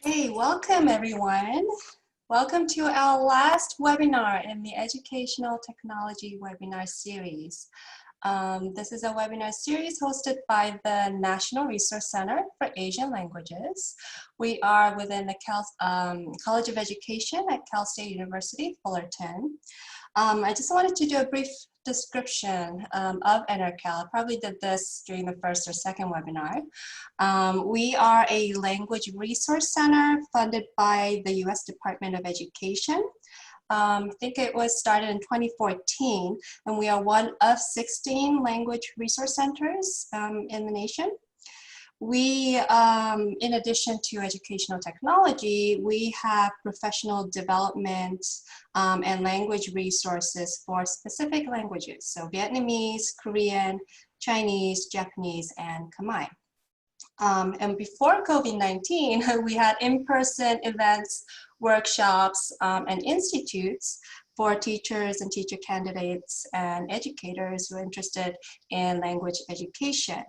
Hey, welcome everyone. Welcome to our last webinar in the Educational Technology webinar series. This is a webinar series hosted by the National Resource Center for Asian Languages. We are within the College of Education at Cal State University, Fullerton. I just wanted to do a brief description of NRCAL. I probably did this during the first or second webinar. We are a language resource center funded by the U.S. Department of Education. I think it was started in 2014, and we are one of 16 language resource centers in the nation. We, in addition to educational technology, we have professional development and language resources for specific languages. So Vietnamese, Korean, Chinese, Japanese, and Khmer. And before COVID-19, we had in-person events, workshops, and institutes for teachers and teacher candidates and educators who are interested in language education.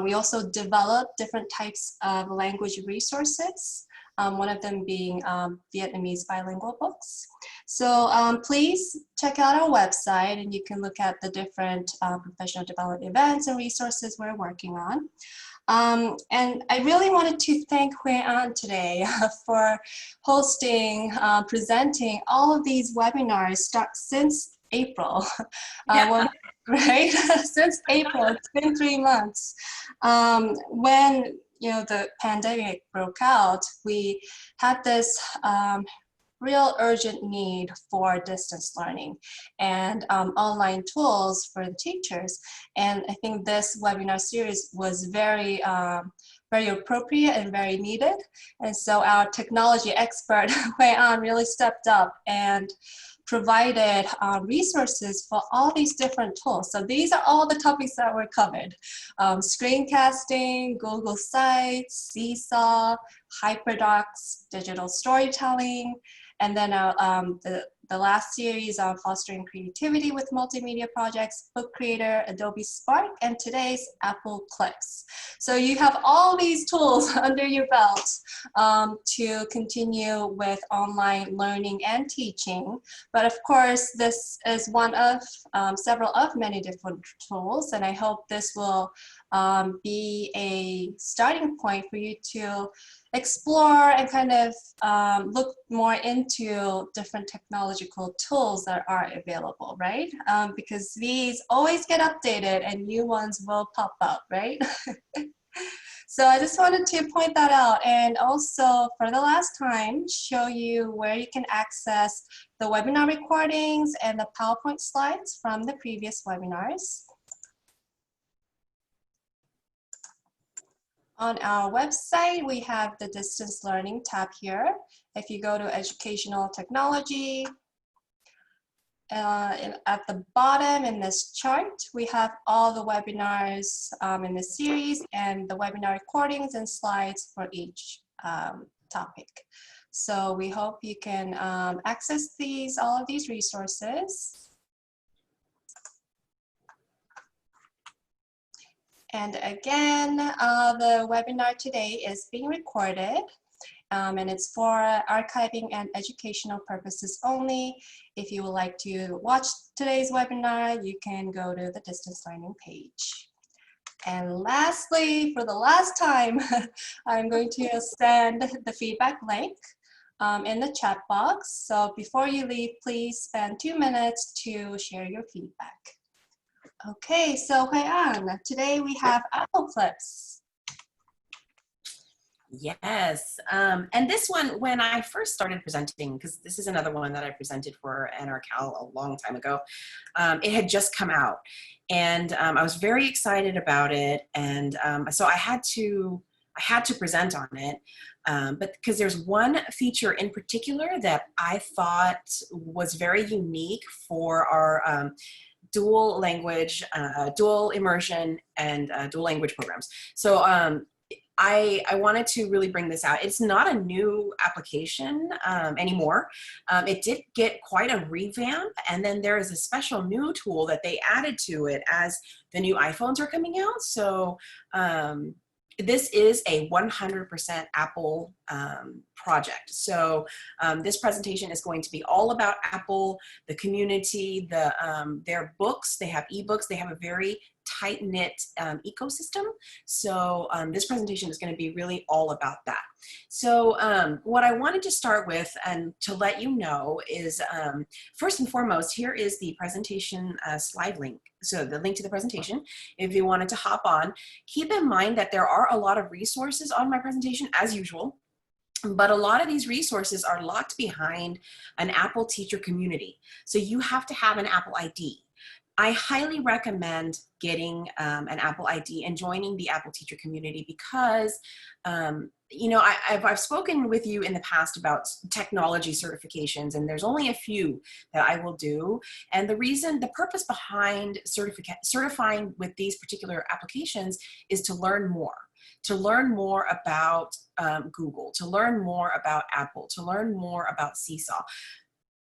We also developed different types of language resources, one of them being Vietnamese bilingual books. So please check out our website and you can look at the different professional development events and resources we're working on. And I really wanted to thank Hue-An today for hosting, presenting all of these webinars since April. Right? Since April, it's been 3 months. When the pandemic broke out, we had this real urgent need for distance learning and online tools for the teachers. And I think this webinar series was very appropriate and very needed. And so our technology expert, Hue-An, really stepped up and provided resources for all these different tools. So these are all the topics that were covered. Screencasting, Google Sites, Seesaw, HyperDocs, digital storytelling, and then the last series on fostering creativity with multimedia projects, Book Creator, Adobe Spark, and today's Apple Clips. So you have all these tools under your belt to continue with online learning and teaching. But of course, this is one of several of many different tools, and I hope this will be a starting point for you to explore and kind of look more into different technological tools that are available, right? Because these always get updated and new ones will pop up, right? So I just wanted to point that out, and also for the last time show you where you can access the webinar recordings and the PowerPoint slides from the previous webinars. On our website, we have the distance learning tab here. If you go to educational technology, at the bottom in this chart, we have all the webinars in the series and the webinar recordings and slides for each topic. So we hope you can access all of these resources. And again, the webinar today is being recorded, and it's for archiving and educational purposes only. If you would like to watch today's webinar, you can go to the distance learning page. And lastly, for the last time, I'm going to send the feedback link in the chat box. So before you leave, please spend 2 minutes to share your feedback. Okay, so Hue-An, today we have Apple Clips. Yes, and this one, when I first started presenting, because this is another one that I presented for NRCAL a long time ago, it had just come out, and I was very excited about it, and so I had to present on it, but because there's one feature in particular that I thought was very unique for our dual language, dual immersion, and dual language programs. So I wanted to really bring this out. It's not a new application anymore. It did get quite a revamp, and then there is a special new tool that they added to it as the new iPhones are coming out. So this is a 100% Apple project. So this presentation is going to be all about Apple, the community, their books. They have ebooks. They have a very tight-knit ecosystem. So this presentation is going to be really all about that. So what I wanted to start with and to let you know is, first and foremost, here is the presentation slide link. So the link to the presentation, if you wanted to hop on. Keep in mind that there are a lot of resources on my presentation, as usual. But a lot of these resources are locked behind an Apple teacher community. So you have to have an Apple ID. I highly recommend getting an Apple ID and joining the Apple teacher community because, you know, I've spoken with you in the past about technology certifications, and there's only a few that I will do. And the purpose behind certifying with these particular applications is to learn more about Google, to learn more about Apple, to learn more about Seesaw.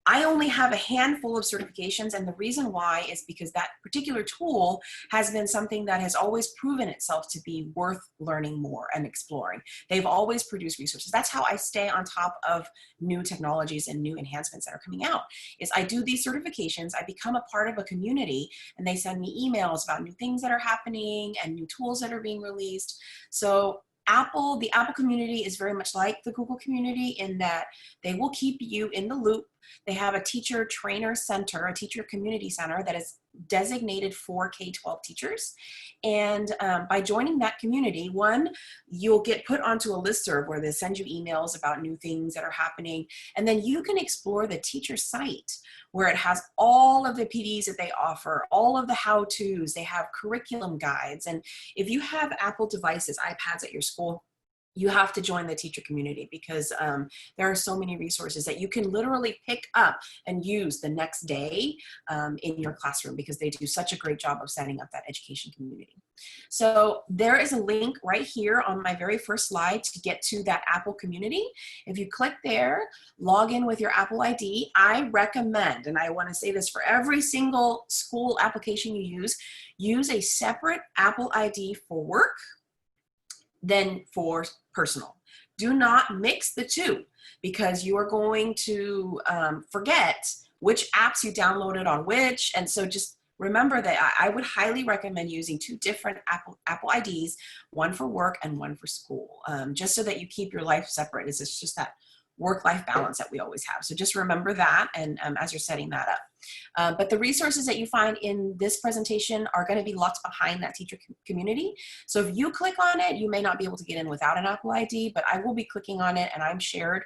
I only have a handful of certifications, and the reason why is because that particular tool has been something that has always proven itself to be worth learning more and exploring. They've always produced resources. That's how I stay on top of new technologies and new enhancements that are coming out, is I do these certifications, I become a part of a community, and they send me emails about new things that are happening and new tools that are being released. So the Apple community is very much like the Google community in that they will keep you in the loop. They have a teacher trainer center, a teacher community center that is designated for K-12 teachers. And by joining that community, one, you'll get put onto a listserv where they send you emails about new things that are happening. And then you can explore the teacher site where it has all of the PDs that they offer, all of the how-tos. They have curriculum guides. And if you have Apple devices, iPads at your school, you have to join the teacher community because there are so many resources that you can literally pick up and use the next day in your classroom because they do such a great job of setting up that education community. So there is a link right here on my very first slide to get to that Apple community. If you click there, log in with your Apple ID, I recommend, and I want to say this for every single school application you use a separate Apple ID for work than for personal. Do not mix the two because you are going to forget which apps you downloaded on which. And so just remember that I would highly recommend using two different Apple IDs, one for work and one for school, just so that you keep your life separate. It's just that work-life balance that we always have. So just remember that and as you're setting that up. But the resources that you find in this presentation are going to be locked behind that teacher community. So if you click on it, you may not be able to get in without an Apple ID, but I will be clicking on it and I'm shared.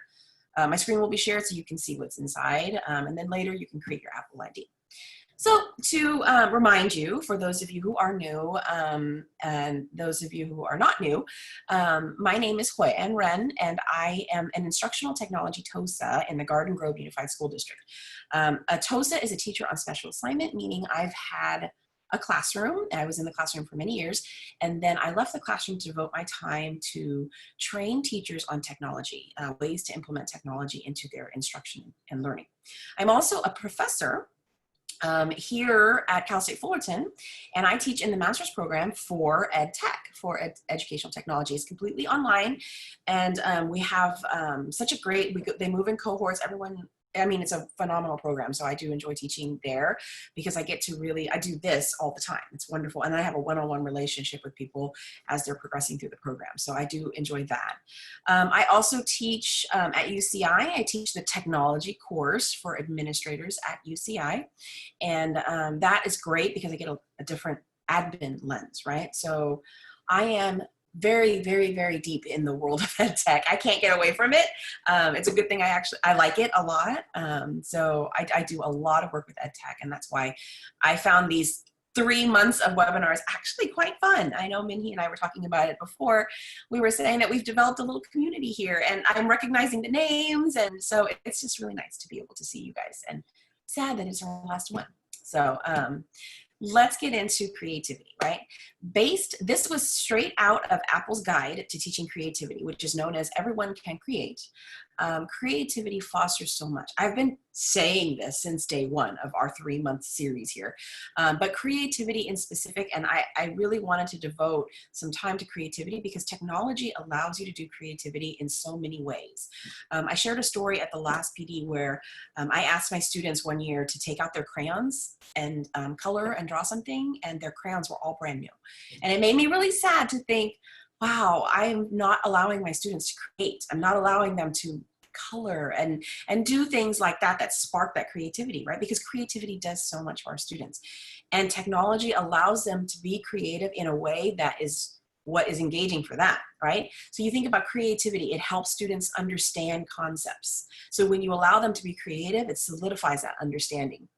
My screen will be shared so you can see what's inside. And then later you can create your Apple ID. So to remind you, for those of you who are new and those of you who are not new, my name is Hue-An Wren, and I am an instructional technology TOSA in the Garden Grove Unified School District. A TOSA is a teacher on special assignment, meaning I've had a classroom, and I was in the classroom for many years, and then I left the classroom to devote my time to train teachers on technology, ways to implement technology into their instruction and learning. I'm also a professor here at Cal State Fullerton, and I teach in the master's program for EdTech, for educational technology. It's completely online, and we have such a great, they move in cohorts, it's a phenomenal program, so I do enjoy teaching there because I get to I do this all the time. It's wonderful, and I have a one-on-one relationship with people as they're progressing through the program, so I do enjoy that. I also teach at UCI. I teach the technology course for administrators at UCI, and that is great because I get a different admin lens, right? So I am very, very, very deep in the world of EdTech. I can't get away from it. It's a good thing. I like it a lot. So I do a lot of work with EdTech, and that's why I found these 3 months of webinars actually quite fun. I know Minhee and I were talking about it before. We were saying that we've developed a little community here, and I'm recognizing the names, and so it's just really nice to be able to see you guys, and sad that it's our last one. So let's get into creativity, right? This was straight out of Apple's guide to teaching creativity, which is known as Everyone Can Create. Creativity fosters so much. I've been saying this since day one of our 3-month series here. But creativity in specific, and I really wanted to devote some time to creativity because technology allows you to do creativity in so many ways. I shared a story at the last PD where I asked my students one year to take out their crayons and color and draw something, and their crayons were all brand new. And it made me really sad to think, wow, I am not allowing my students to create. I'm not allowing them to color and do things like that spark that creativity, right? Because creativity does so much for our students. And technology allows them to be creative in a way that is what is engaging for them, right? So you think about creativity, it helps students understand concepts. So when you allow them to be creative, it solidifies that understanding.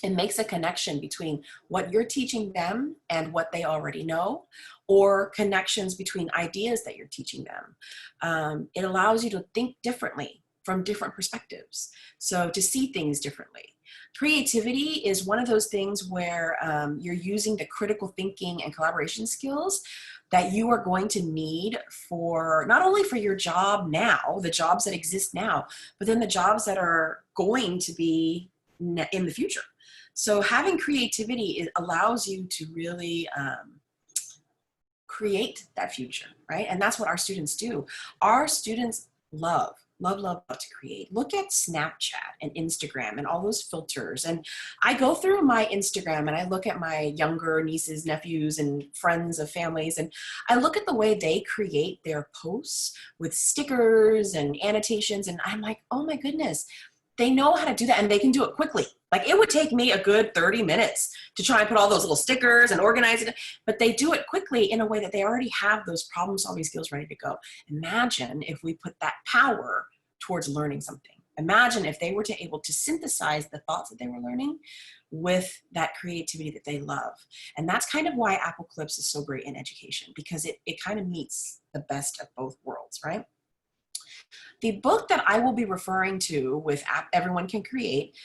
It makes a connection between what you're teaching them and what they already know, or connections between ideas that you're teaching them. It allows you to think differently from different perspectives, so to see things differently. Creativity is one of those things where you're using the critical thinking and collaboration skills that you are going to need for not only for your job now, the jobs that exist now, but then the jobs that are going to be in the future. So having creativity, it allows you to really create that future, right? And that's what our students do. Our students love to create. Look at Snapchat and Instagram and all those filters. And I go through my Instagram and I look at my younger nieces, nephews, and friends of families, and I look at the way they create their posts with stickers and annotations, and I'm like, oh my goodness, they know how to do that, and they can do it quickly. Like, it would take me a good 30 minutes to try and put all those little stickers and organize it, but they do it quickly in a way that they already have those problem-solving skills ready to go. Imagine if we put that power towards learning something. Imagine if they were able to synthesize the thoughts that they were learning with that creativity that they love. And that's kind of why Apple Clips is so great in education, because it kind of meets the best of both worlds, right? The book that I will be referring to with Everyone Can Create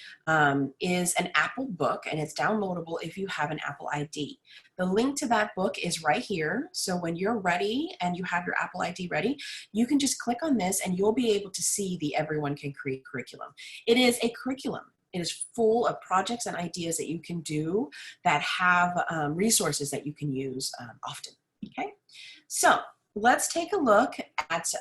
is an Apple book, and it's downloadable if you have an Apple ID. The link to that book is right here. So when you're ready and you have your Apple ID ready, you can just click on this and you'll be able to see the Everyone Can Create curriculum. It is a curriculum. It is full of projects and ideas that you can do that have resources that you can use often, okay? So let's take a look at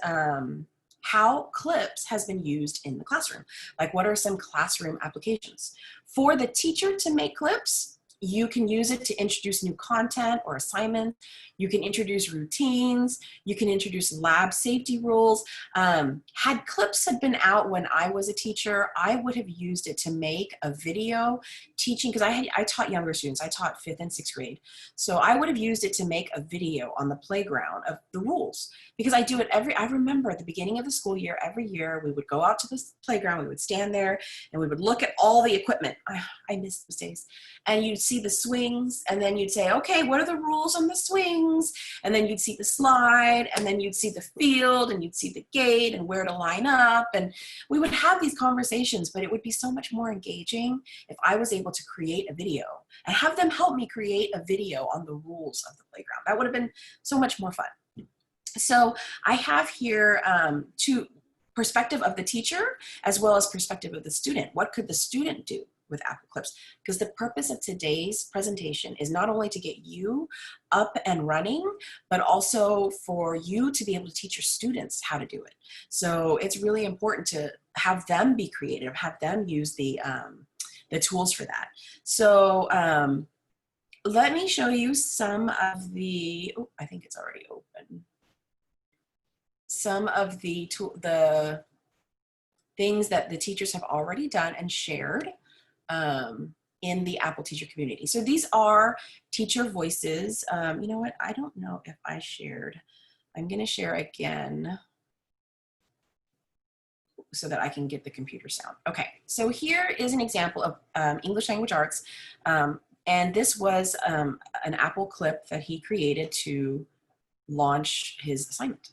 how Clips has been used in the classroom. Like, what are some classroom applications? For the teacher to make clips, you can use it to introduce new content or assignments. You can introduce routines. You can introduce lab safety rules. Had Clips had been out when I was a teacher, I would have used it to make a video teaching, because I taught younger students. I taught 5th and 6th grade. So I would have used it to make a video on the playground of the rules, because I do it I remember at the beginning of the school year, every year, we would go out to the playground, we would stand there, and we would look at all the equipment. I miss those days. And you'd see the swings, and then you'd say, okay, what are the rules on the swings? And then you'd see the slide, and then you'd see the field, and you'd see the gate and where to line up. And we would have these conversations, but it would be so much more engaging if I was able to create a video and have them help me create a video on the rules of the playground. That would have been so much more fun. So I have here perspective of the teacher as well as perspective of the student. What could the student do with Apple Clips? Because the purpose of today's presentation is not only to get you up and running, but also for you to be able to teach your students how to do it. So it's really important to have them be creative, have them use the tools for that. So let me show you some of the, oh, I think it's already open. Some of the things that the teachers have already done and shared in the Apple teacher community. So these are teacher voices. You know what? I don't know if I shared. I'm going to share again so that I can get the computer sound. Okay, so here is an example of English language arts. And this was an Apple clip that he created to launch his assignment.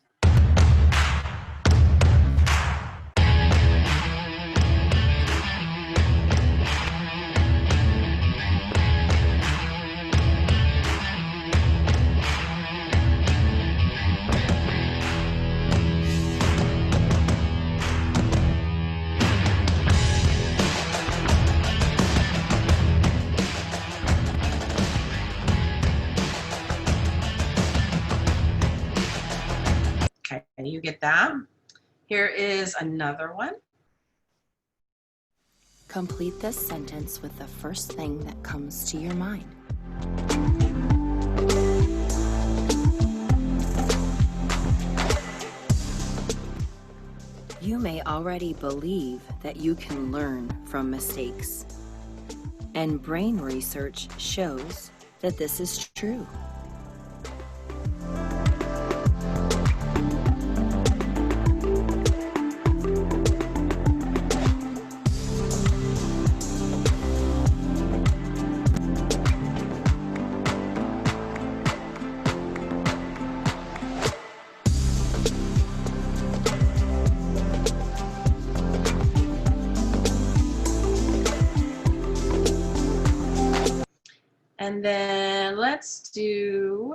Okay, you get that? Here is another one. Complete this sentence with the first thing that comes to your mind. You may already believe that you can learn from mistakes, and brain research shows that this is true. And then let's do,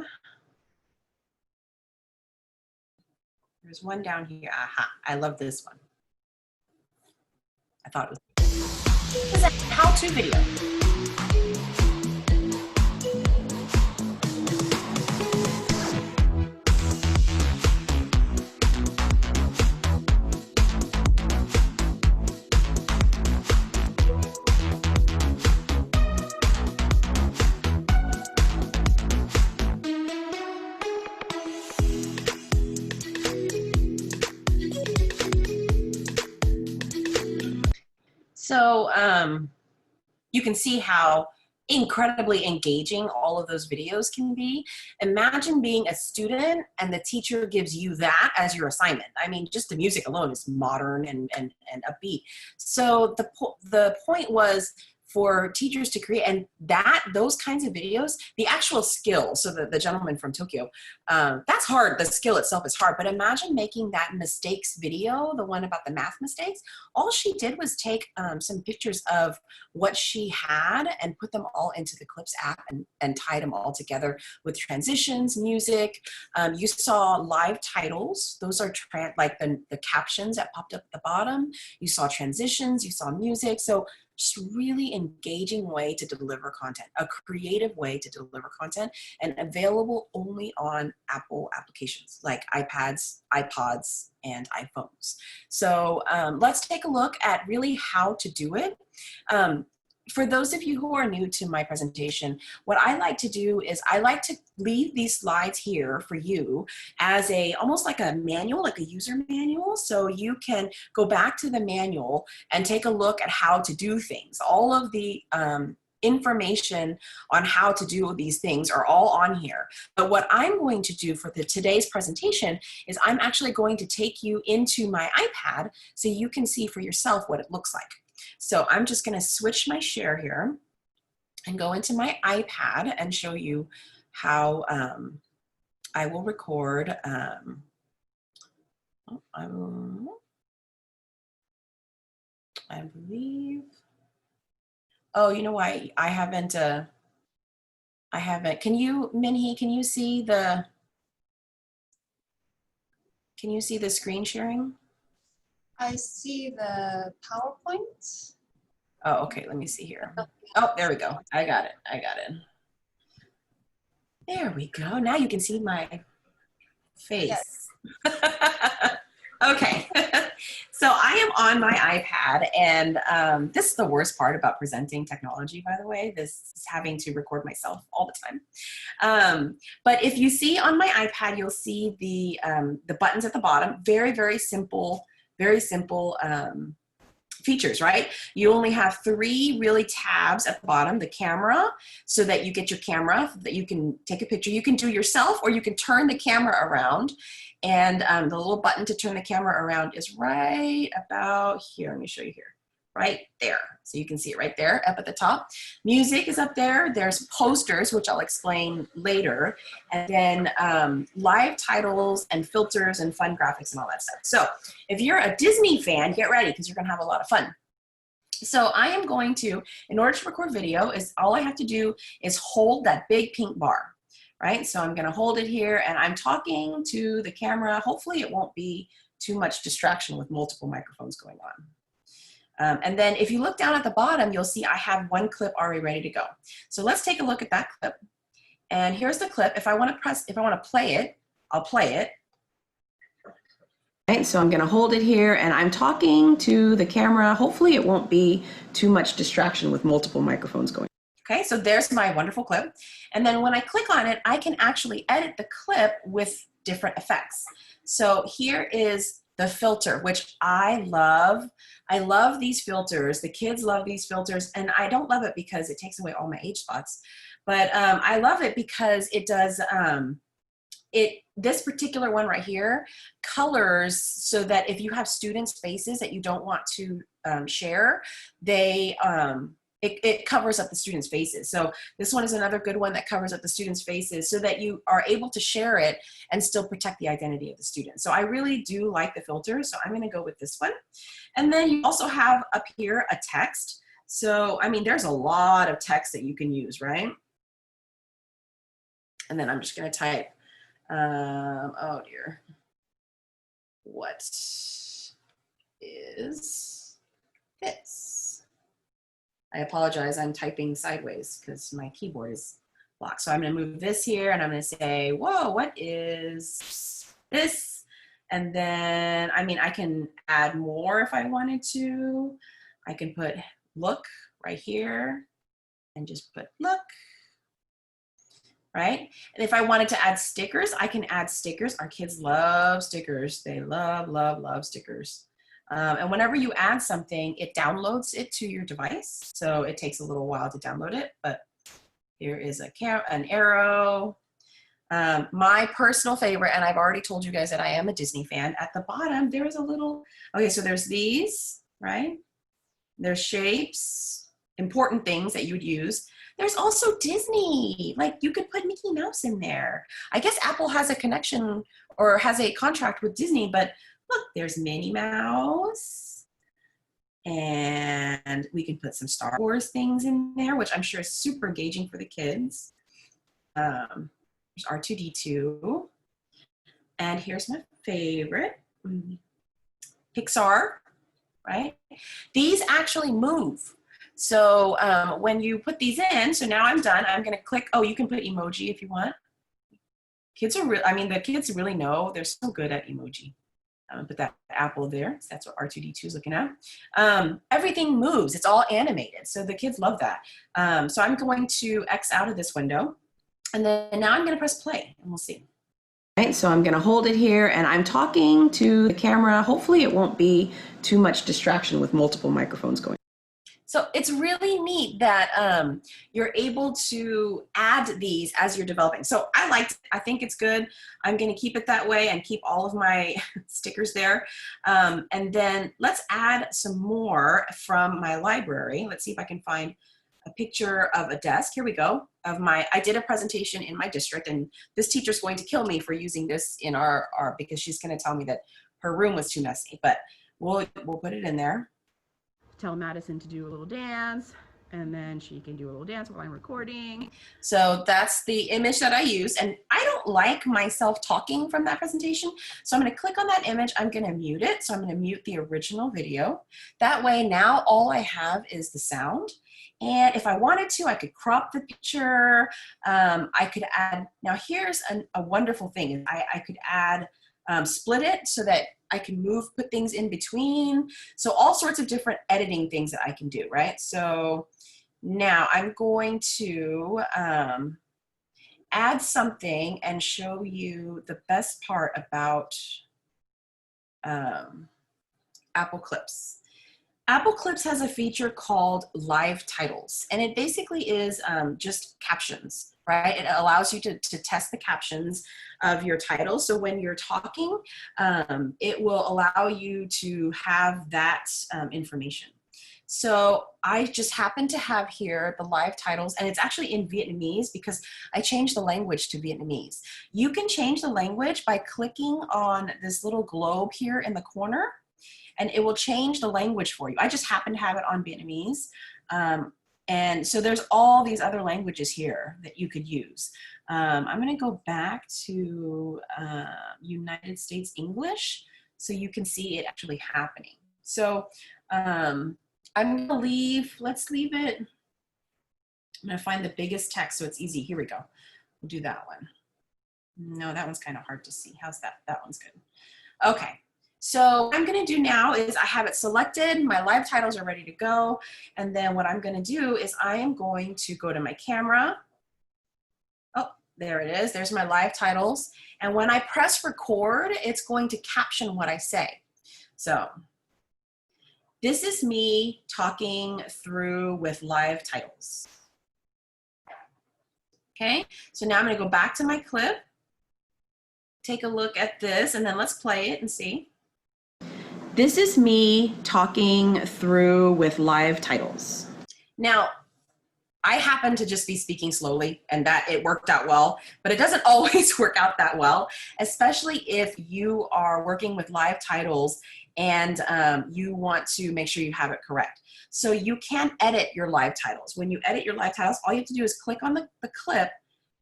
there's one down here. Aha, I love this one. I thought it was, this is a how-to video. So you can see how incredibly engaging all of those videos can be. Imagine being a student and the teacher gives you that as your assignment. I mean, just the music alone is modern and upbeat. So the point was for teachers to create, and those kinds of videos, the actual skill, so the gentleman from Tokyo, that's hard, the skill itself is hard, but imagine making that mistakes video, the one about the math mistakes. All she did was take some pictures of what she had and put them all into the Clips app and tied them all together with transitions, music. You saw live titles, those are like the captions that popped up at the bottom. You saw transitions, you saw music, so just really engaging way to deliver content, a creative way to deliver content, and available only on Apple applications like iPads, iPods, and iPhones. So let's take a look at really how to do it. For those of you who are new to my presentation, what I like to do is I like to leave these slides here for you as almost like a manual, like a user manual. So you can go back to the manual and take a look at how to do things. All of the information on how to do these things are all on here. But what I'm going to do for today's presentation is I'm actually going to take you into my iPad so you can see for yourself what it looks like. So I'm just going to switch my share here and go into my iPad and show you how I will record. I believe. Oh, you know why I haven't. Can you, Minhee? Can you see the? Can you see the screen sharing? I see the PowerPoint. Oh, okay. Let me see here. Oh, there we go. I got it. I got it. There we go. Now you can see my face. Yes. Okay. So I am on my iPad, and this is the worst part about presenting technology, by the way. This is having to record myself all the time. But if you see on my iPad, you'll see the buttons at the bottom. Very, very simple. Very simple features, right? You only have 3 really tabs at the bottom, the camera, so that you get your camera, that you can take a picture. You can do yourself, or you can turn the camera around. And the little button to turn the camera around is right about here. Let me show you here. Right there. So you can see it right there up at the top. Music is up there. There's posters, which I'll explain later. And then live titles and filters and fun graphics and all that stuff. So if you're a Disney fan, get ready because you're going to have a lot of fun. So I am going to, in order to record video, all I have to do is hold that big pink bar. Right? So I'm going to hold it here and I'm talking to the camera. Hopefully it won't be too much distraction with multiple microphones going on. And then if you look down at the bottom, you'll see I have 1 clip already ready to go. So let's take a look at that clip. And here's the clip. If I want to play it, I'll play it. Right, so I'm going to hold it here and I'm talking to the camera. Hopefully it won't be too much distraction with multiple microphones going. Okay, so there's my wonderful clip. And then when I click on it, I can actually edit the clip with different effects. So here is the filter, which I love. I love these filters. The kids love these filters, and I don't love it because it takes away all my age spots. But I love it because it does, this particular one right here colors so that if you have students' faces that you don't want to share, they, it covers up the students' faces. So this one is another good one that covers up the students' faces so that you are able to share it and still protect the identity of the student. So I really do like the filters, so I'm gonna go with this one. And then you also have up here a text. So, I mean, there's a lot of text that you can use, right? And then I'm just gonna type, oh dear, what is this? I apologize, I'm typing sideways because my keyboard is locked. So I'm gonna move this here and I'm gonna say, whoa, what is this? And then, I mean, I can add more if I wanted to. I can put look right here and just put look. Right? And if I wanted to add stickers, I can add stickers. Our kids love stickers. They love, love, love stickers. And whenever you add something, it downloads it to your device. So it takes a little while to download it, but here is an arrow. My personal favorite, and I've already told you guys that I am a Disney fan. At the bottom, there is a little, okay, so there's these, right? There's shapes, important things that you would use. There's also Disney, like you could put Mickey Mouse in there. I guess Apple has a connection or has a contract with Disney, but look, there's Minnie Mouse. And we can put some Star Wars things in there, which I'm sure is super engaging for the kids. There's R2-D2. And here's my favorite, Pixar, right? These actually move. So when you put these in, so now I'm done, I'm gonna click, oh, you can put emoji if you want. Kids are I mean, the kids really know, they're so good at emoji. I'm gonna put that apple there, so that's what R2-D2 is looking at. Everything moves, it's all animated, so the kids love that. So I'm going to X out of this window, and then now I'm gonna press play, and we'll see. Right, so I'm gonna hold it here, and I'm talking to the camera. Hopefully it won't be too much distraction with multiple microphones going. So it's really neat that you're able to add these as you're developing. So I think it's good. I'm gonna keep it that way and keep all of my stickers there. And then let's add some more from my library. Let's see if I can find a picture of a desk. Here we go. I did a presentation in my district, and this teacher's going to kill me for using this in because she's gonna tell me that her room was too messy, but we'll put it in there. Tell Madison to do a little dance, and then she can do a little dance while I'm recording. So that's the image that I use, and I don't like myself talking from that presentation, so I'm gonna click on that image, I'm gonna mute it, so I'm gonna mute the original video. That way now all I have is the sound, and if I wanted to, I could crop the picture, I could add, now here's a wonderful thing, I could add, split it so that I can put things in between. So all sorts of different editing things that I can do, right? So now I'm going to add something and show you the best part about Apple Clips. Apple Clips has a feature called live titles, and it basically is just captions, right? It allows you to test the captions of your title. So when you're talking, it will allow you to have that information. So I just happen to have here the live titles, and it's actually in Vietnamese because I changed the language to Vietnamese. You can change the language by clicking on this little globe here in the corner, and it will change the language for you. I just happen to have it on Vietnamese. And so there's all these other languages here that you could use. I'm gonna go back to United States English so you can see it actually happening. So I'm gonna let's leave it. I'm gonna find the biggest text so it's easy. Here we go. We'll do that one. No, that one's kind of hard to see. How's that? That one's good. Okay. So what I'm gonna do now is I have it selected, my live titles are ready to go, and then what I'm gonna do is I am going to go to my camera. Oh, there it is, there's my live titles. And when I press record, it's going to caption what I say. So this is me talking through with live titles. Okay, so now I'm gonna go back to my clip, take a look at this, and then let's play it and see. This is me talking through with live titles. Now, I happen to just be speaking slowly and that it worked out well, but it doesn't always work out that well, especially if you are working with live titles and you want to make sure you have it correct. So you can edit your live titles. When you edit your live titles, all you have to do is click on the clip,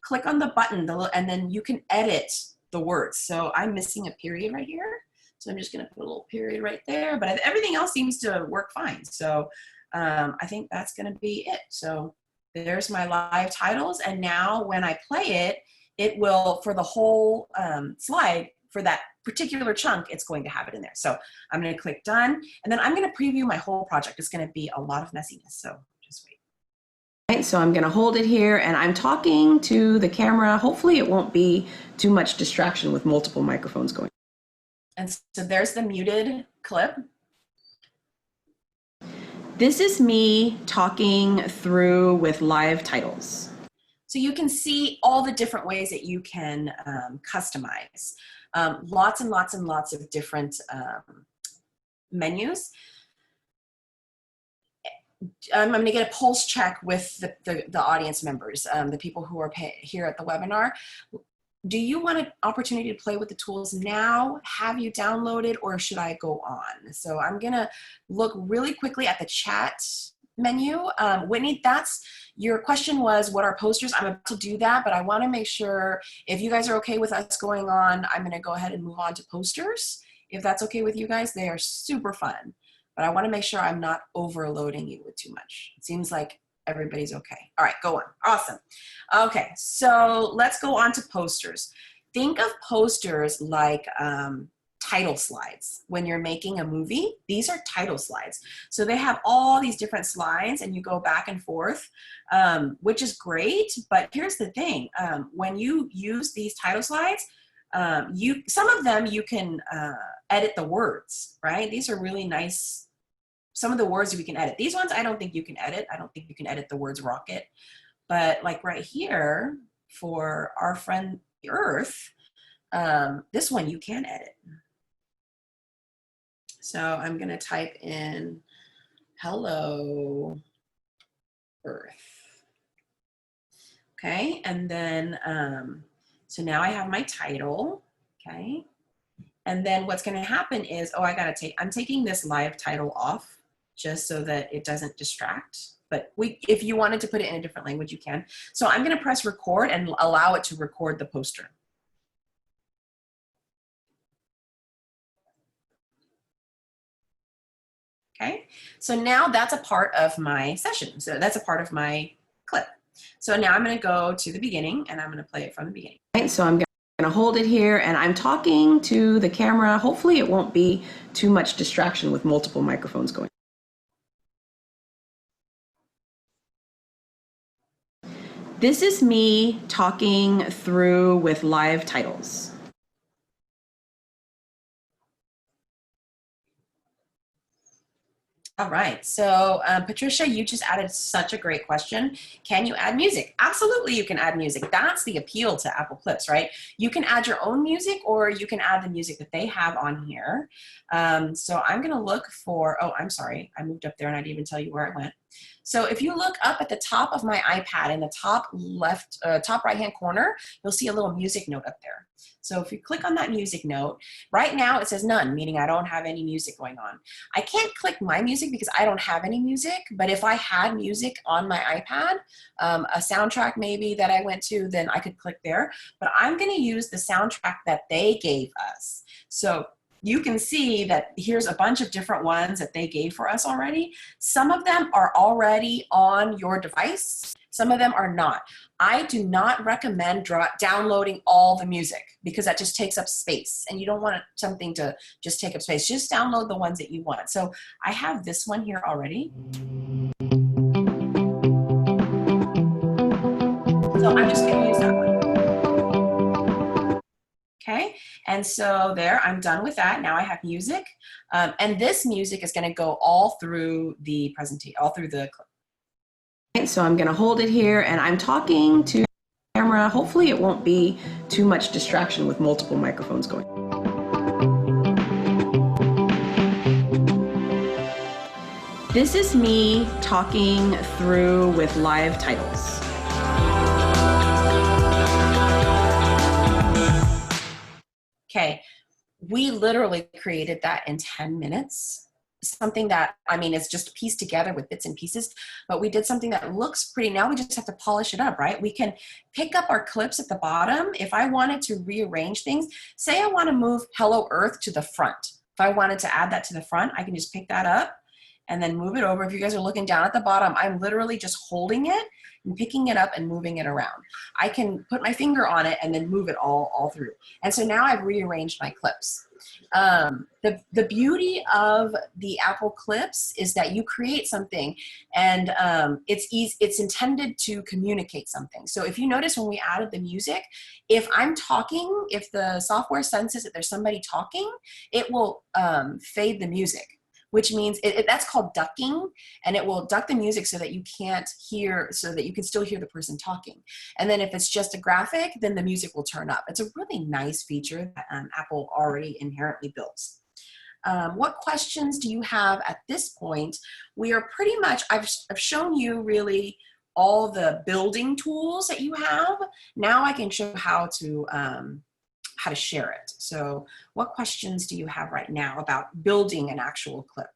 click on the button, and then you can edit the words. So I'm missing a period right here. So I'm just gonna put a little period right there, but everything else seems to work fine. So I think that's gonna be it. So there's my live titles, and now when I play it, it will, for the whole slide, for that particular chunk, it's going to have it in there. So I'm gonna click done, and then I'm gonna preview my whole project. It's gonna be a lot of messiness, so just wait. Right, so I'm gonna hold it here, and I'm talking to the camera. Hopefully it won't be too much distraction with multiple microphones going. And so there's the muted clip. This is me talking through with live titles. So you can see all the different ways that you can customize. Lots and lots and lots of different menus. I'm going to get a pulse check with the audience members, the people who are here at the webinar. Do you want an opportunity to play with the tools now? Have you downloaded, or should I go on? So I'm gonna look really quickly at the chat menu. Whitney, your question was, what are posters? I'm about to do that, but I wanna make sure, if you guys are okay with us going on, I'm gonna go ahead and move on to posters. If that's okay with you guys, they are super fun, but I wanna make sure I'm not overloading you with too much. It seems like everybody's okay. All right, go on. Awesome. Okay, so let's go on to posters. Think of posters like title slides. When you're making a movie, these are title slides. So they have all these different slides and you go back and forth, which is great. But here's the thing. When you use these title slides, some of them you can edit the words, right? These are really nice. Some of the words we can edit. These ones I don't think you can edit. I don't think you can edit the words rocket. But like right here, for our friend the Earth, this one you can edit. So I'm gonna type in hello Earth. Okay, and then, so now I have my title, okay? And then what's gonna happen is, I'm taking this live title off just so that it doesn't distract. But if you wanted to put it in a different language, you can. So I'm gonna press record and allow it to record the poster. Okay, so now that's a part of my session. So that's a part of my clip. So now I'm gonna go to the beginning and I'm gonna play it from the beginning. Right, so I'm gonna hold it here and I'm talking to the camera. Hopefully it won't be too much distraction with multiple microphones going. This is me talking through with live titles. All right, so Patricia, you just added such a great question. Can you add music? Absolutely, you can add music. That's the appeal to Apple Clips, right? You can add your own music or you can add the music that they have on here. So I'm gonna look for, oh, I'm sorry, I moved up there and I didn't even tell you where I went. So if you look up at the top of my iPad in the top left, top right-hand corner, you'll see a little music note up there. So if you click on that music note, right now it says none, meaning I don't have any music going on. I can't click my music because I don't have any music, but if I had music on my iPad, a soundtrack maybe that I went to, then I could click there. But I'm gonna use the soundtrack that they gave us. So you can see that here's a bunch of different ones that they gave for us already. Some of them are already on your device. Some of them are not. I do not recommend downloading all the music because that just takes up space and you don't want something to just take up space. Just download the ones that you want. So I have this one here already. So I'm just going to use that one. Okay, and so there, I'm done with that. Now I have music, and this music is going to go all through the presentation, all through the clip. Okay, so I'm going to hold it here, and I'm talking to the camera. Hopefully it won't be too much distraction with multiple microphones going. This is me talking through with live titles. Okay, we literally created that in 10 minutes. Something that, I mean, it's just pieced together with bits and pieces, but we did something that looks pretty. Now we just have to polish it up, right? We can pick up our clips at the bottom. If I wanted to rearrange things, say I want to move Hello Earth to the front. If I wanted to add that to the front, I can just pick that up and then move it over. If you guys are looking down at the bottom, I'm literally just holding it and picking it up and moving it around. I can put my finger on it and then move it all through. And so now I've rearranged my clips. The beauty of the Apple clips is that you create something and it's intended to communicate something. So if you notice when we added the music, if I'm talking, if the software senses that there's somebody talking, it will fade the music, which means that's called ducking, and it will duck the music so that you can't hear, so that you can still hear the person talking. And then if it's just a graphic, then the music will turn up. It's a really nice feature that Apple already inherently builds. What questions do you have at this point? We are pretty much, I've shown you really all the building tools that you have. Now I can show how to share it. So what questions do you have right now about building an actual clip?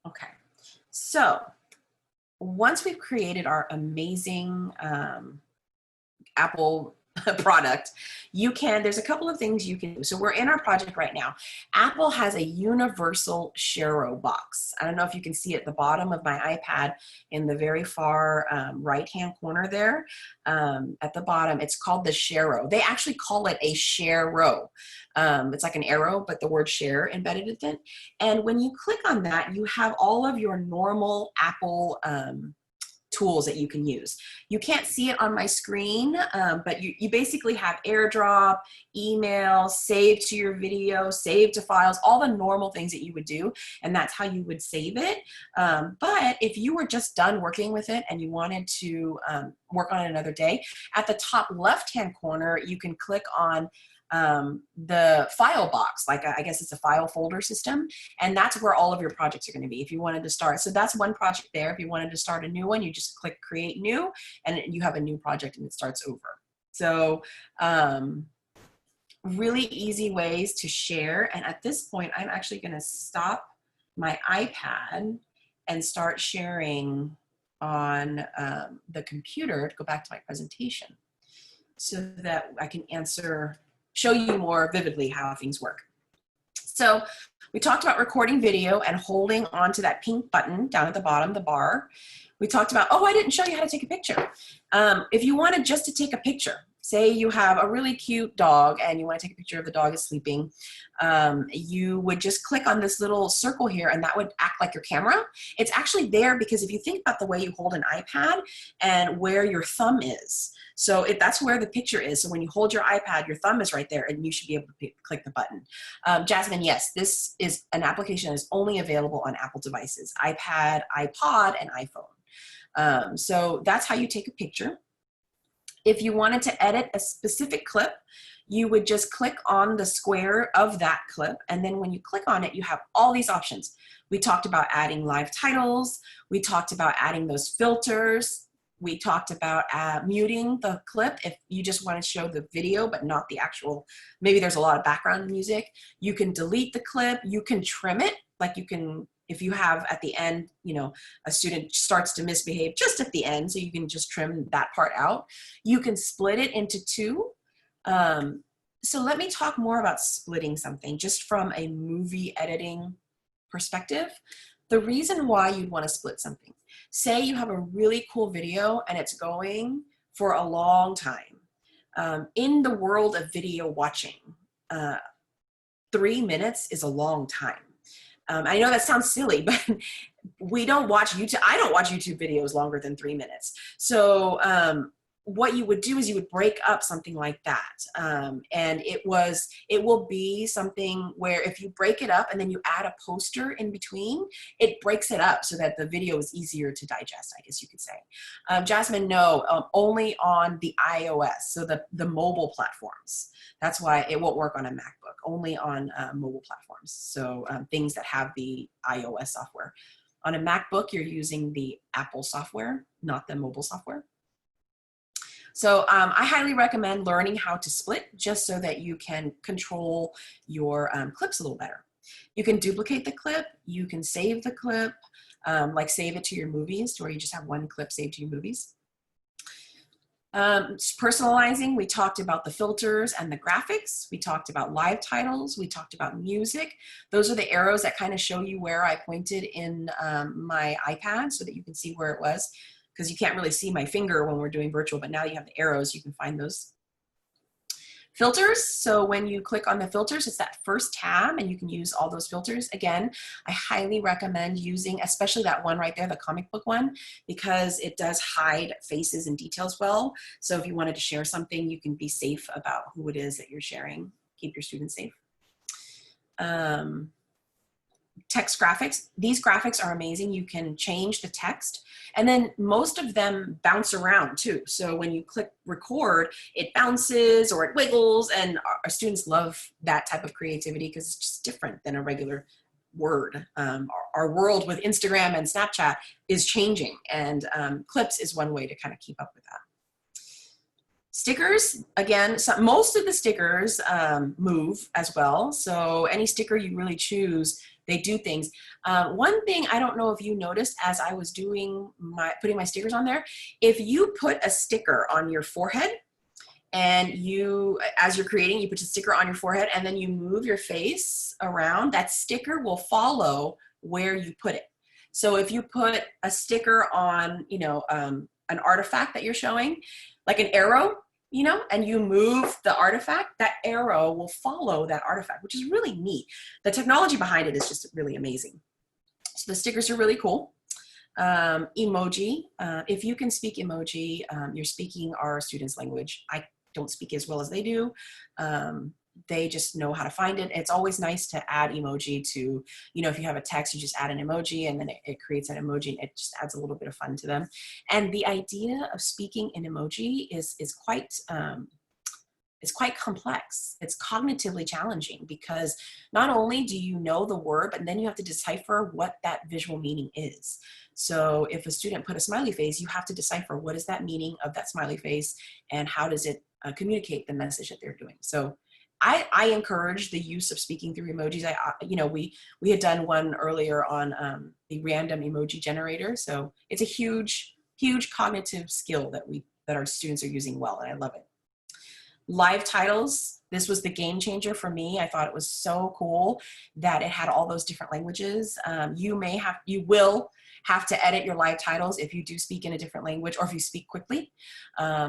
Okay, so once we've created our amazing Apple product, there's a couple of things you can do. So we're in our project right now. Apple has a universal Share box. I don't know if you can see at the bottom of my iPad in the very far right-hand corner there. At the bottom, it's called the Share. They actually call it a Share. It's like an arrow, but the word share embedded in it. And when you click on that, you have all of your normal Apple tools that you can use. You can't see it on my screen, but you basically have AirDrop, email, save to your video, save to files, all the normal things that you would do, and that's how you would save it. But if you were just done working with it and you wanted to work on it another day, at the top left-hand corner, you can click on the file box, like I guess it's a file folder system, and that's where all of your projects are going to be if you wanted to start. So that's one project there. If you wanted to start a new one, you just click create new and you have a new project and it starts over. So really easy ways to share. And at this point, I'm actually going to stop my iPad and start sharing on the computer to go back to my presentation so that I can show you more vividly how things work. So we talked about recording video and holding onto that pink button down at the bottom of the bar. We talked about, oh, I didn't show you how to take a picture. If you wanted just to take a picture, say you have a really cute dog and you want to take a picture of the dog is sleeping, you would just click on this little circle here and that would act like your camera. It's actually there because if you think about the way you hold an iPad and where your thumb is, so that's where the picture is. So when you hold your iPad, your thumb is right there and you should be able to click the button. Jasmine, yes, this is an application that is only available on Apple devices, iPad, iPod, and iPhone. So that's how you take a picture. If you wanted to edit a specific clip, you would just click on the square of that clip. And then when you click on it, you have all these options. We talked about adding live titles. We talked about adding those filters. We talked about muting the clip if you just want to show the video, but not the actual, maybe there's a lot of background music. You can delete the clip. You can trim it, like you can if you have at the end, you know, a student starts to misbehave just at the end, so you can just trim that part out. You can split it into two. So let me talk more about splitting something just from a movie editing perspective. The reason why you'd want to split something, say you have a really cool video and it's going for a long time. In the world of video watching, 3 minutes is a long time. I know that sounds silly, but we don't watch YouTube. I don't watch YouTube videos longer than 3 minutes. So what you would do is you would break up something like that. And it will be something where if you break it up and then you add a poster in between, it breaks it up so that the video is easier to digest, I guess you could say. Jasmine, no, only on the iOS, so the mobile platforms. That's why it won't work on a MacBook, only on mobile platforms. So things that have the iOS software. On a MacBook, you're using the Apple software, not the mobile software. So I highly recommend learning how to split just so that you can control your clips a little better. You can duplicate the clip, you can save the clip, like save it to your movies, where you just have one clip saved to your movies. Personalizing, we talked about the filters and the graphics. We talked about live titles. We talked about music. Those are the arrows that kind of show you where I pointed in my iPad so that you can see where it was, because you can't really see my finger when we're doing virtual, but now you have the arrows, you can find those. Filters, so when you click on the filters, it's that first tab and you can use all those filters. Again, I highly recommend using, especially that one right there, the comic book one, because it does hide faces and details well. So if you wanted to share something, you can be safe about who it is that you're sharing, keep your students safe. Text graphics, these graphics are amazing. You can change the text, and then most of them bounce around too. So when you click record, it bounces or it wiggles, and our students love that type of creativity because it's just different than a regular word. Our world with Instagram and Snapchat is changing, and clips is one way to kind of keep up with that. Stickers, again, most of the stickers move as well. So any sticker you really choose, they do things. One thing I don't know if you noticed as I was doing putting my stickers on there, if you put a sticker on your forehead and as you're creating, you put a sticker on your forehead and then you move your face around, that sticker will follow where you put it. So if you put a sticker on, you know, an artifact that you're showing, like an arrow, you know, and you move the artifact, that arrow will follow that artifact, which is really neat. The technology behind it is just really amazing. So the stickers are really cool. Emoji, if you can speak emoji, you're speaking our students' language. I don't speak as well as they do. They just know how to find it. It's always nice to add emoji to, you know, if you have a text, you just add an emoji and then it creates an emoji and it just adds a little bit of fun to them. And the idea of speaking in emoji is quite complex. It's cognitively challenging because not only do you know the word, but then you have to decipher what that visual meaning is. So if a student put a smiley face, you have to decipher what is that meaning of that smiley face and how does it communicate the message that they're doing. So I encourage the use of speaking through emojis. You know, we had done one earlier on the random emoji generator. So it's a huge cognitive skill that our students are using well, and I love it. Live titles, this was the game changer for me. I thought it was so cool that it had all those different languages. You will have to edit your live titles if you do speak in a different language or if you speak quickly,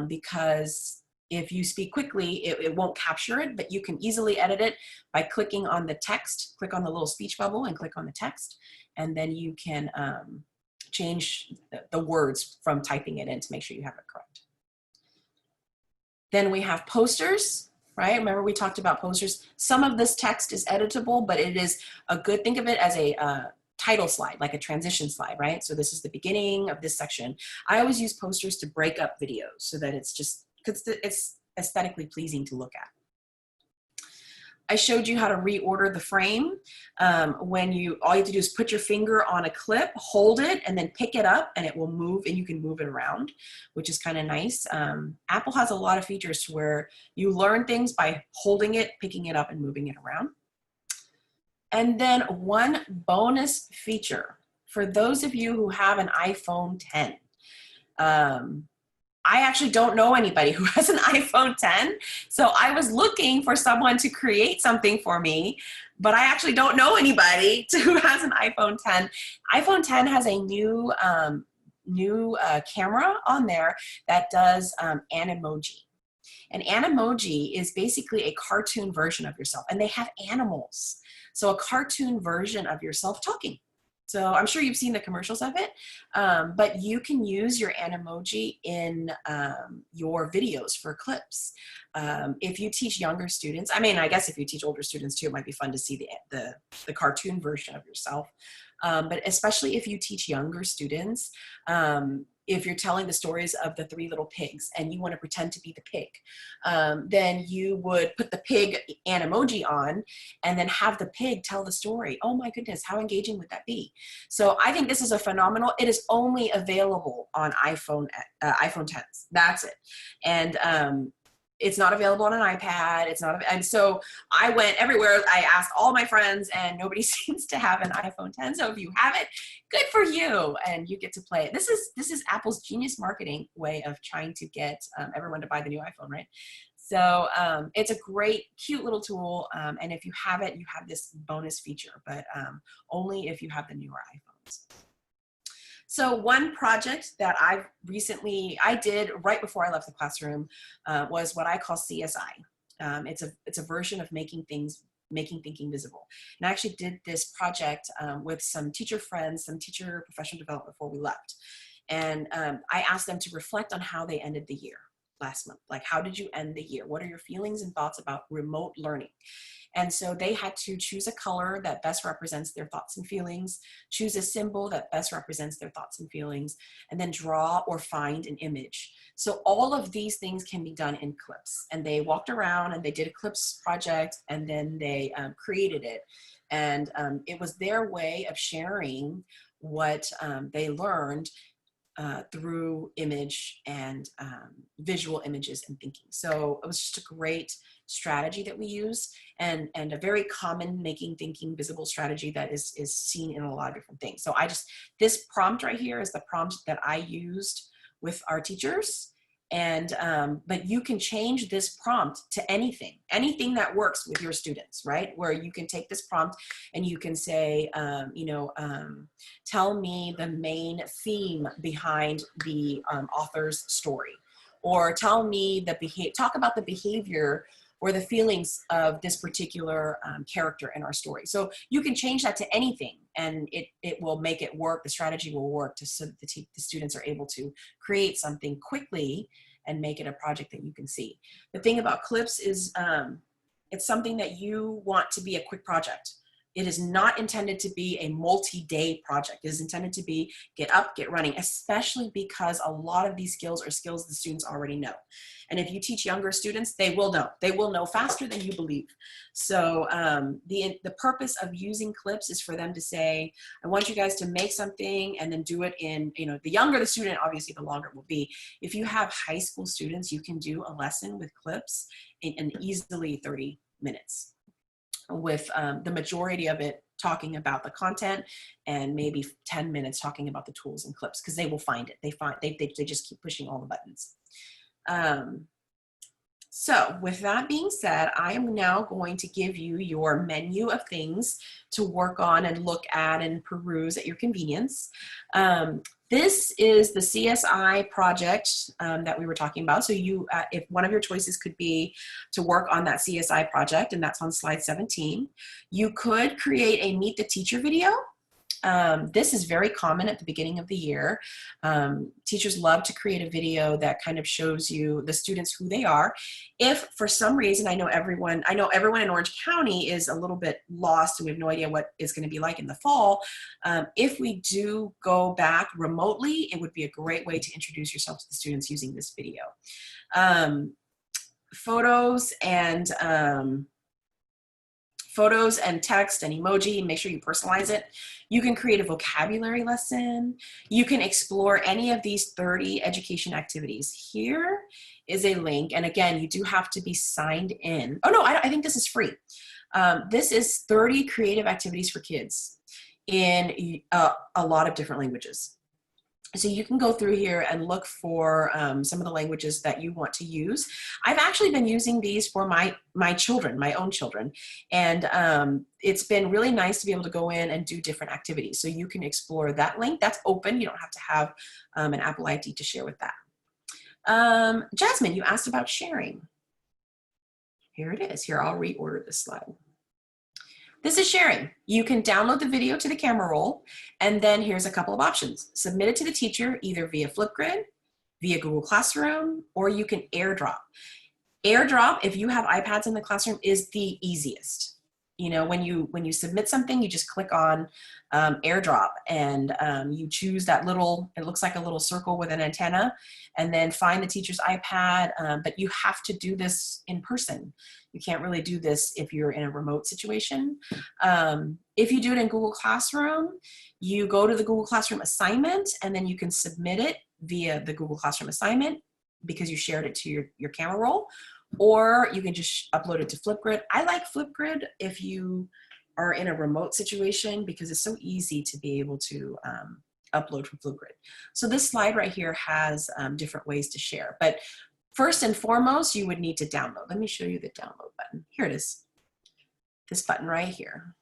because if you speak quickly, it won't capture it, but you can easily edit it by clicking on the text, click on the little speech bubble and click on the text, and then you can change the words from typing it in to make sure you have it correct. Then we have posters, right? Remember we talked about posters. Some of this text is editable, but it is a good, think of it as a title slide, like a transition slide, right? So this is the beginning of this section. I always use posters to break up videos so that it's just, because it's aesthetically pleasing to look at. I showed you how to reorder the frame. All you have to do is put your finger on a clip, hold it, and then pick it up, and it will move, and you can move it around, which is kind of nice. Apple has a lot of features where you learn things by holding it, picking it up, and moving it around. And then one bonus feature for those of you who have an iPhone 10. I actually don't know anybody who has an iPhone 10. So I was looking for someone to create something for me, but I actually don't know anybody who has an iPhone 10. iPhone 10 has a new camera on there that does Animoji. An Animoji is basically a cartoon version of yourself, and they have animals. So a cartoon version of yourself talking. So I'm sure you've seen the commercials of it, but you can use your Animoji in your videos for clips. If you teach younger students, I mean, I guess if you teach older students too, it might be fun to see the cartoon version of yourself. But especially if you teach younger students, if you're telling the stories of the 3 little pigs and you want to pretend to be the pig, then you would put the pig Animoji on and then have the pig tell the story. Oh my goodness, how engaging would that be? So I think this is a phenomenal. It is only available on iPhone 10s. That's it. And it's not available on an iPad. It's not, and so I went everywhere. I asked all my friends and nobody seems to have an iPhone 10. So if you have it, good for you. And you get to play it. This is Apple's genius marketing way of trying to get everyone to buy the new iPhone, right? So it's a great, cute little tool. And if you have it, you have this bonus feature, but only if you have the newer iPhones. So one project that I did right before I left the classroom was what I call CSI. It's a version of making thinking visible. And I actually did this project with some teacher friends, some teacher professional development before we left. And I asked them to reflect on how they ended the year last month. Like, how did you end the year? What are your feelings and thoughts about remote learning? And so they had to choose a color that best represents their thoughts and feelings, choose a symbol that best represents their thoughts and feelings, and then draw or find an image. So all of these things can be done in clips. And they walked around and they did a clips project, and then they created it. And it was their way of sharing what they learned through image and visual images and thinking. So it was just a great strategy that we use, and a very common making thinking visible strategy that is seen in a lot of different things. So this prompt right here is the prompt that I used with our teachers. And but you can change this prompt to anything that works with your students, right? Where you can take this prompt and you can say, tell me the main theme behind the author's story, or tell me talk about the behavior or the feelings of this particular character in our story. So you can change that to anything, and it will make it work. The strategy will work so that the students are able to create something quickly and make it a project that you can see. The thing about clips is it's something that you want to be a quick project. It is not intended to be a multi-day project. It is intended to be get up, get running, especially because a lot of these skills are skills the students already know. And if you teach younger students, they will know. They will know faster than you believe. So the purpose of using clips is for them to say, I want you guys to make something and then do it in, the younger the student, obviously the longer it will be. If you have high school students, you can do a lesson with clips in easily 30 minutes. With the majority of it talking about the content and maybe 10 minutes talking about the tools and clips, because they will find it. They just keep pushing all the buttons. So with that being said, I am now going to give you your menu of things to work on and look at and peruse at your convenience. This is the CSI project that we were talking about. So if one of your choices could be to work on that CSI project, and that's on slide 17, you could create a Meet the Teacher video. This is very common at the beginning of the year. Teachers love to create a video that kind of shows you the students who they are. If for some reason, I know everyone in Orange County is a little bit lost and we have no idea what it's going to be like in the fall. If we do go back remotely, it would be a great way to introduce yourself to the students using this video. Photos and photos and text and emoji, make sure you personalize it. You can create a vocabulary lesson. You can explore any of these 30 education activities. Here is a link, and again, you do have to be signed in. Oh no, I think this is free. This is 30 creative activities for kids in a lot of different languages. So you can go through here and look for some of the languages that you want to use. I've actually been using these for my children, my own children. And it's been really nice to be able to go in and do different activities. So you can explore that link. That's open. You don't have to have an Apple ID to share with that. Jasmine, you asked about sharing. Here it is. Here, I'll reorder this slide. This is sharing. You can download the video to the camera roll, and then here's a couple of options. Submit it to the teacher either via Flipgrid, via Google Classroom, or you can airdrop. Airdrop, if you have iPads in the classroom, is the easiest. You know, when you submit something, you just click on airdrop, and you choose that little, it looks like a little circle with an antenna, and then find the teacher's iPad, but you have to do this in person. You can't really do this if you're in a remote situation. If you do it in Google Classroom, you go to the Google Classroom assignment, and then you can submit it via the Google Classroom assignment because you shared it to your camera roll, or you can just upload it to Flipgrid. I like Flipgrid if you are in a remote situation because it's so easy to be able to upload from Flipgrid. So this slide right here has different ways to share, but first and foremost, you would need to download. Let me show you the download button. Here it is, this button right here.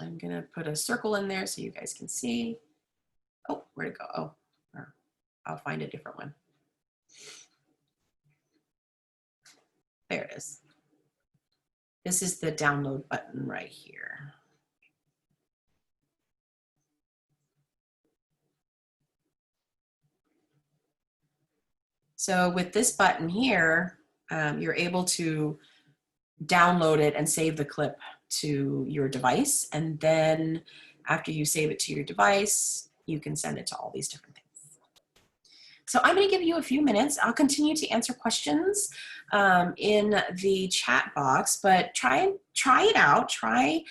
I'm gonna put a circle in there so you guys can see. Oh, where'd it go? Oh, I'll find a different one. There it is. This is the download button right here. So with this button here, you're able to download it and save the clip to your device. And then after you save it to your device, you can send it to all these different things. So I'm going to give you a few minutes. I'll continue to answer questions in the chat box, but try it out. Try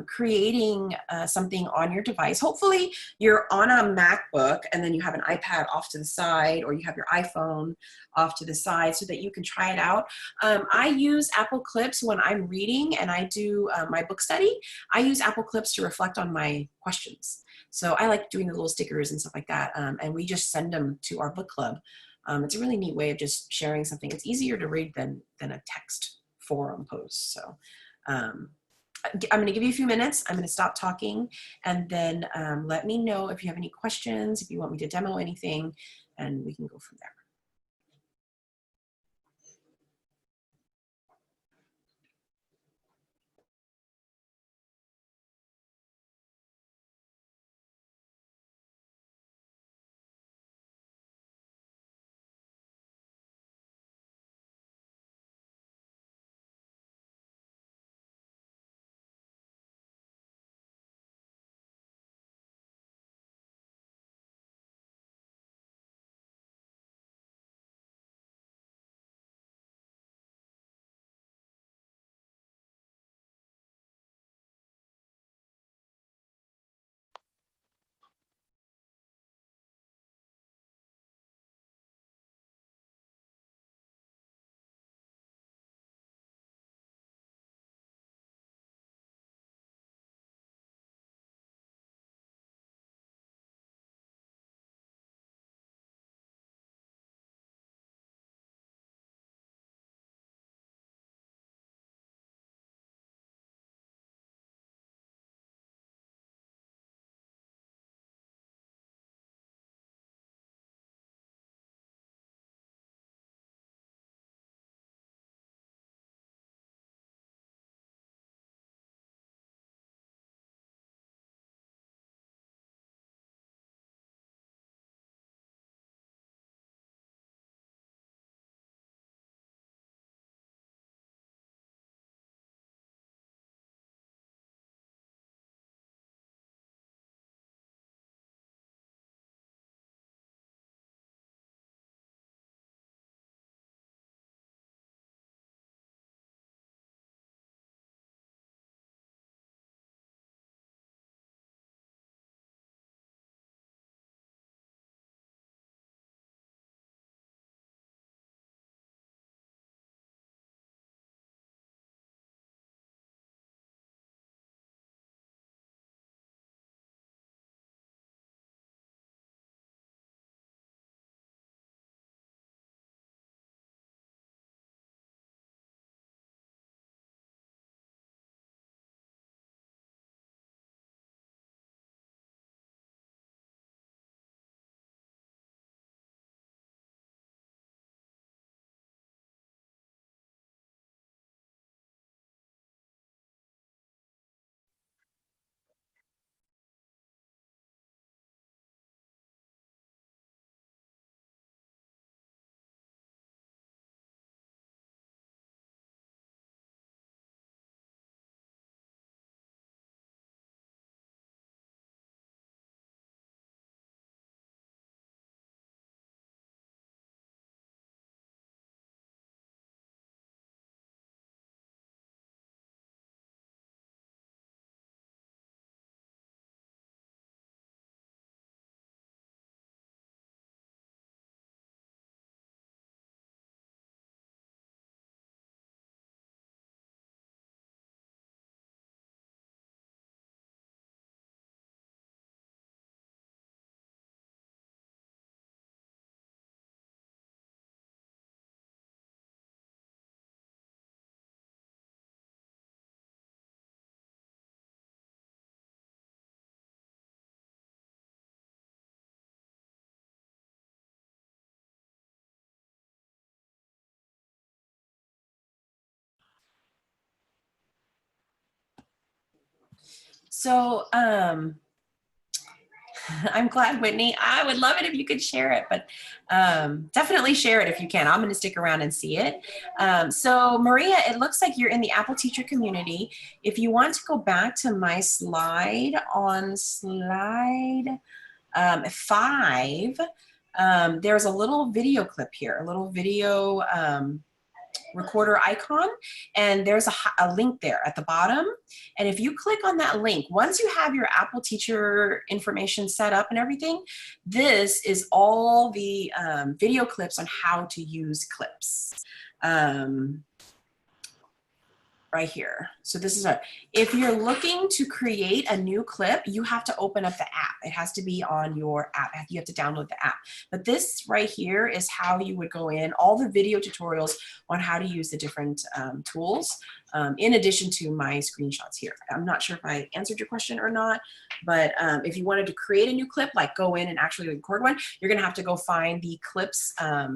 creating something on your device. Hopefully you're on a MacBook and then you have an iPad off to the side, or you have your iPhone off to the side so that you can try it out. I use Apple Clips when I'm reading and I do my book study. I use Apple Clips to reflect on my questions. So I like doing the little stickers and stuff like that, and we just send them to our book club. It's a really neat way of just sharing something. It's easier to read than a text forum post. So I'm going to give you a few minutes. I'm going to stop talking, and then let me know if you have any questions, if you want me to demo anything, and we can go from there. So I'm glad, Whitney. I would love it if you could share it, but definitely share it if you can. I'm going to stick around and see it. So Maria, it looks like you're in the Apple teacher community. If you want to go back to my slide on slide 5, there's a little video clip here, a little video recorder icon, and there's a link there at the bottom. And if you click on that link, once you have your Apple teacher information set up and everything, this is all the video clips on how to use clips. Right here. So this is if you're looking to create a new clip, you have to open up the app. It has to be on your app. You have to download the app. But this right here is how you would go in, all the video tutorials on how to use the different tools, in addition to my screenshots here. I'm not sure if I answered your question or not, but if you wanted to create a new clip, like go in and actually record one, you're gonna have to go find the Clips app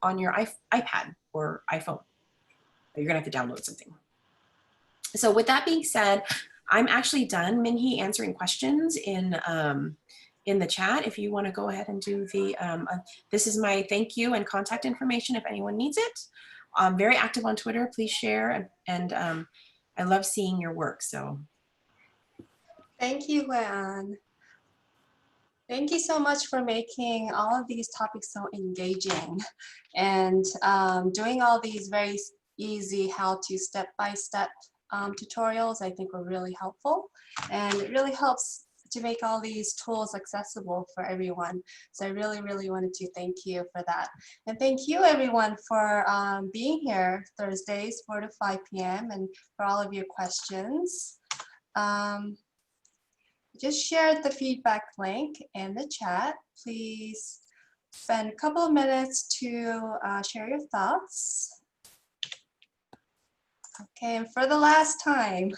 on your iPad or iPhone. You're gonna have to download something. So with that being said, I'm actually done, Minhee, answering questions in the chat. If you want to go ahead and do the, this is my thank you and contact information if anyone needs it. I'm very active on Twitter. Please share, and I love seeing your work. So Thank you, Hue-An. Thank you so much for making all of these topics so engaging and doing all these very easy how-to step-by-step tutorials. I think were really helpful, and it really helps to make all these tools accessible for everyone. So I really, really wanted to thank you for that. And thank you everyone for being here Thursdays 4 to 5 p.m. and for all of your questions. Just shared the feedback link in the chat. Please spend a couple of minutes to share your thoughts. Okay, and for the last time,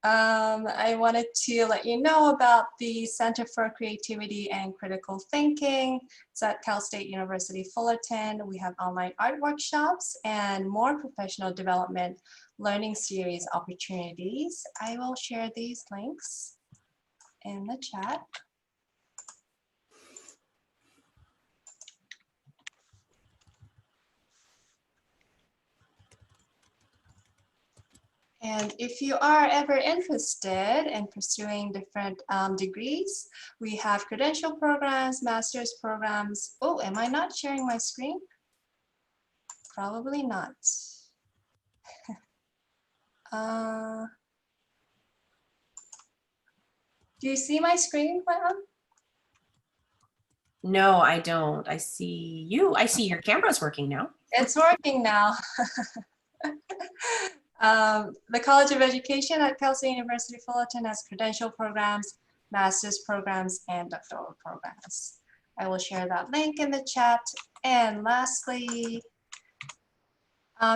I wanted to let you know about the Center for Creativity and Critical Thinking. It's at Cal State University Fullerton. We have online art workshops and more professional development learning series opportunities. I will share these links in the chat. And if you are ever interested in pursuing different degrees, we have credential programs, master's programs. Oh, am I not sharing my screen? Probably not. Do you see my screen, Hue-An? no, I don't. I see you. I see your camera's working now. It's working now. The College of Education at Cal State University Fullerton has credential programs, master's programs, and doctoral programs. I will share that link in the chat. And lastly,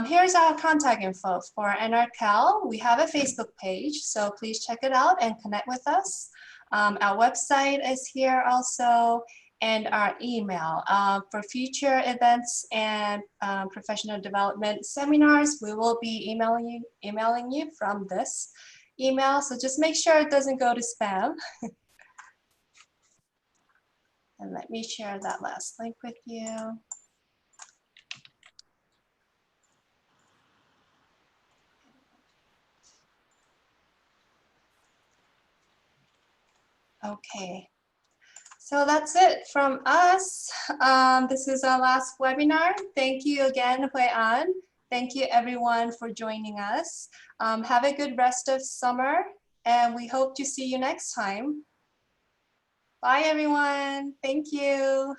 here's our contact info for NRCAL. We have a Facebook page, so please check it out and connect with us. Our website is here also, and our email. For future events and professional development seminars, we will be emailing you from this email. So just make sure it doesn't go to spam. And let me share that last link with you. Okay. So that's it from us. This is our last webinar. Thank you again, Hue-An. Thank you everyone for joining us. Have a good rest of summer, and we hope to see you next time. Bye everyone. Thank you.